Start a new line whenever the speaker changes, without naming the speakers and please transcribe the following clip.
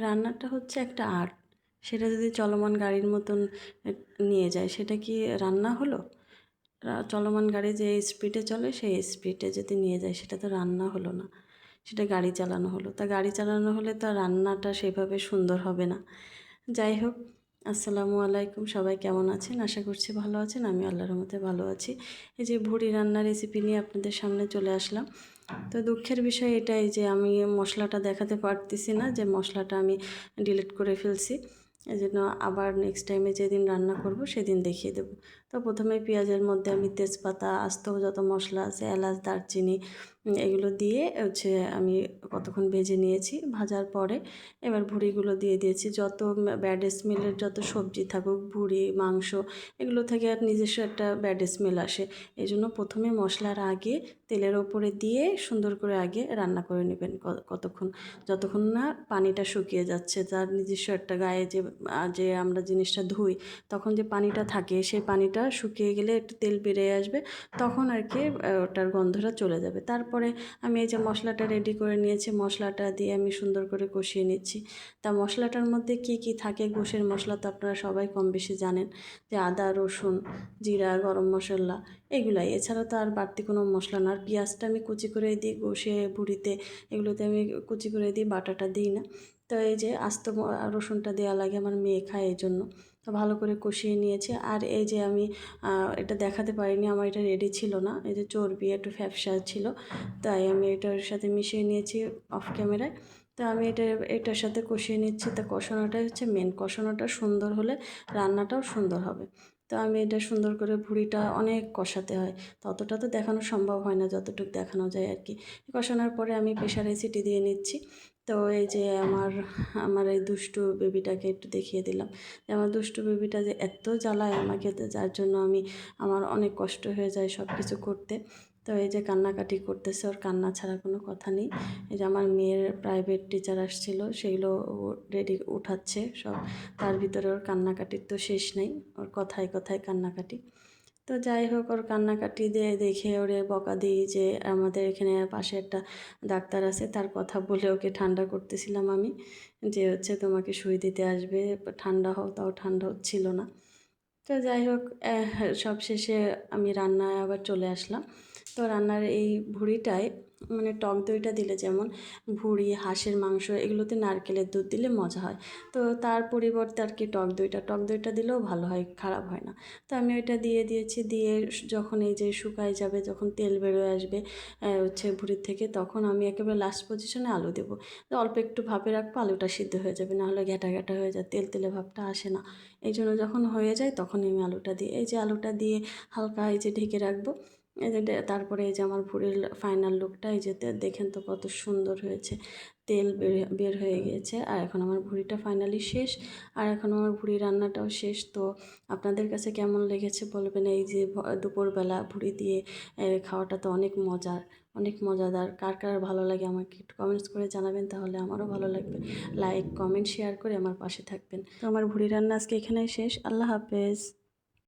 রান্নাটা হচ্ছে একটা আর্ট। সেটা যদি চলমান গাড়ির মতন নিয়ে যায়, সেটা কি রান্না হলো? চলমান গাড়ি যে স্পিডে চলে সেই স্পিডে যদি নিয়ে যায়, সেটা তো রান্না হলো না, সেটা গাড়ি চালানো হলো। তা গাড়ি চালানো হলে তো রান্নাটা সেভাবে সুন্দর হবে না। যাই হোক, আসসালামু আলাইকুম, সবাই কেমন আছেন? আশা করছি ভালো আছেন। আমি আল্লাহর রহমতে ভালো আছি। এই যে ভুড়ি রান্নার রেসিপি নিয়ে আপনাদের সামনে চলে আসলাম। তো দুঃখের বিষয় এটাই যে আমি মশলাটা দেখাতে পারতেছি না, যে মশলাটা আমি ডিলিট করে ফেলছি। এই জন্য আবার নেক্সট টাইমে যেদিন রান্না করব সেদিন দেখিয়ে দেব। তো প্রথমে পেঁয়াজের মধ্যে আমি তেজপাতা, আস্ত যত মশলা আছে, এলাচ, দারচিনি, এগুলো দিয়ে হচ্ছে আমি কতক্ষণ ভেজে নিয়েছি। ভাজার পরে এবার ভুঁড়িগুলো দিয়ে দিয়েছি। যত ব্যাড স্মেলের যত সবজি থাকুক, ভুঁড়ি, মাংস, এগুলো থেকে আর নিজস্ব একটা ব্যাড স্মেল আসে। এই জন্য প্রথমে মশলার আগে তেলের ওপরে দিয়ে সুন্দর করে আগে রান্না করে নেবেন কতক্ষণ, যতক্ষণ না পানিটা শুকিয়ে যাচ্ছে। তার নিজস্ব একটা গায়ে যে যে আমরা জিনিসটা ধুই, তখন যে পানিটা থাকে, সেই পানিটা শুকিয়ে গেলে একটু তেল বেরিয়ে আসবে, তখন আর কি ওটার গন্ধটা চলে যাবে। তারপরে আমি এই যে মশলাটা রেডি করে নিয়েছি, মশলাটা দিয়ে আমি সুন্দর করে কষিয়ে নিচ্ছি। তা মশলাটার মধ্যে কি কি থাকে, গোশের মশলা তো আপনারা সবাই কম বেশি জানেন, যে আদা, রসুন, জিরা, গরম মশলা, এগুলাই। এছাড়া তো আর বাড়তি কোনো মশলা না। আর পেঁয়াজটা আমি কুচি করে দিই গোশে, ভুঁড়িতে, এগুলোতে আমি কুচি করে দিই, বাটাটা দিই না। তো এই যে আস্ত রসুনটা দেওয়া লাগে, আমার মেয়ে খায় এই জন্য। তো ভালো করে কষিয়ে নিয়েছি। আর এই যে আমি এটা দেখাতে পারিনি, আমার এটা রেডি ছিল না, এই যে চর্বি একটু ফ্যাপসা ছিল, তাই আমি এটার সাথে মিশিয়ে নিয়েছি অফ ক্যামেরায়। তো আমি এটার সাথে কষিয়ে নিচ্ছি। তা কষানোটাই হচ্ছে মেন, কষানোটা সুন্দর হলে রান্নাটাও সুন্দর হবে। তো আমি এটা সুন্দর করে ভুঁড়িটা অনেক কষাতে হয়, ততটা তো দেখানো সম্ভব হয় না, যতটুকু দেখানো যায় আর কি। কষানোর পরে আমি প্রেশারে সিটি দিয়ে নিচ্ছি। তো এই যে আমার আমার এই দুষ্টু বেবিটাকে একটু দেখিয়ে দিলাম, যে আমার দুষ্টু বেবিটা যে এত জ্বালায় আমাকে, যার জন্য আমার অনেক কষ্ট হয়ে যায় সব কিছু করতে। তো এই যে কান্নাকাটি করতেছে, ওর কান্না ছাড়া কোনো কথা নেই। এই যে আমার মেয়ের প্রাইভেট টিচার আসছিল, সেগুলো রেডি উঠাচ্ছে সব, তার ভিতরে ওর কান্নাকাটির তো শেষ নেই, ওর কথায় কথায় কান্নাকাটি। তো যাই হোক, ওর কান্নাকাটি দিয়ে দেখে ওরে বকা দিই, যে আমাদের এখানে পাশে একটা ডাক্তার আছে, তার কথা বলে ওকে ঠান্ডা করতেছিলাম আমি, যে হচ্ছে তোমাকে সুই দিতে আসবে, ঠান্ডা হোক, তাও ঠান্ডা হচ্ছিল না। তো যাই হোক, সব শেষে আমি রান্নায় আবার চলে আসলাম। তো রান্নার এই ভুঁড়িটায় মানে টক দইটা দিলে, যেমন ভুঁড়ি, হাঁসের মাংস, এগুলোতে নারকেলের দুধ দিলে মজা হয়। তো তার পরিবর্তে আর কি টক দইটা দিলেও ভালো হয়, খারাপ হয় না। তো আমি ওইটা দিয়ে দিয়েছি। দিয়ে যখন এই যে শুকায় যাবে, যখন তেল বেরোয় আসবে হচ্ছে ভুঁড়ির থেকে, তখন আমি একেবারে লাস্ট পজিশনে আলু দেবো। তো অল্প একটু ভাপে রাখবো, আলুটা সিদ্ধ হয়ে যাবে, নাহলে ঘ্যাটা ঘ্যাটা হয়ে যায়, তেল তেলে ভাবটা আসে না। এই জন্য যখন হয়ে যায় তখন আমি আলুটা দিই। এই যে আলুটা দিয়ে হালকা এই যে ঢেকে রাখবো। এই যে তারপরে এই যে আমার ভুঁড়ির ফাইনাল লুকটা, এই যে দেখেন তো কত সুন্দর হয়েছে, তেল বের হয়ে গিয়েছে। আর এখন আমার ভুঁড়িটা ফাইনালি শেষ, আর এখন আমার ভুঁড়ি রান্নাটাও শেষ। তো আপনাদের কাছে কেমন লেগেছে বলবেন। এই যে দুপুরবেলা ভুঁড়ি দিয়ে খাওয়াটা তো অনেক মজার, অনেক মজাদার। কার কার ভালো লাগে আমাকে একটু কমেন্টস করে জানাবেন, তাহলে আমারও ভালো লাগবে। লাইক, কমেন্ট, শেয়ার করে আমার পাশে থাকবেন। তো আমার ভুঁড়ি রান্না আজকে এখানেই শেষ। আল্লাহ হাফেজ।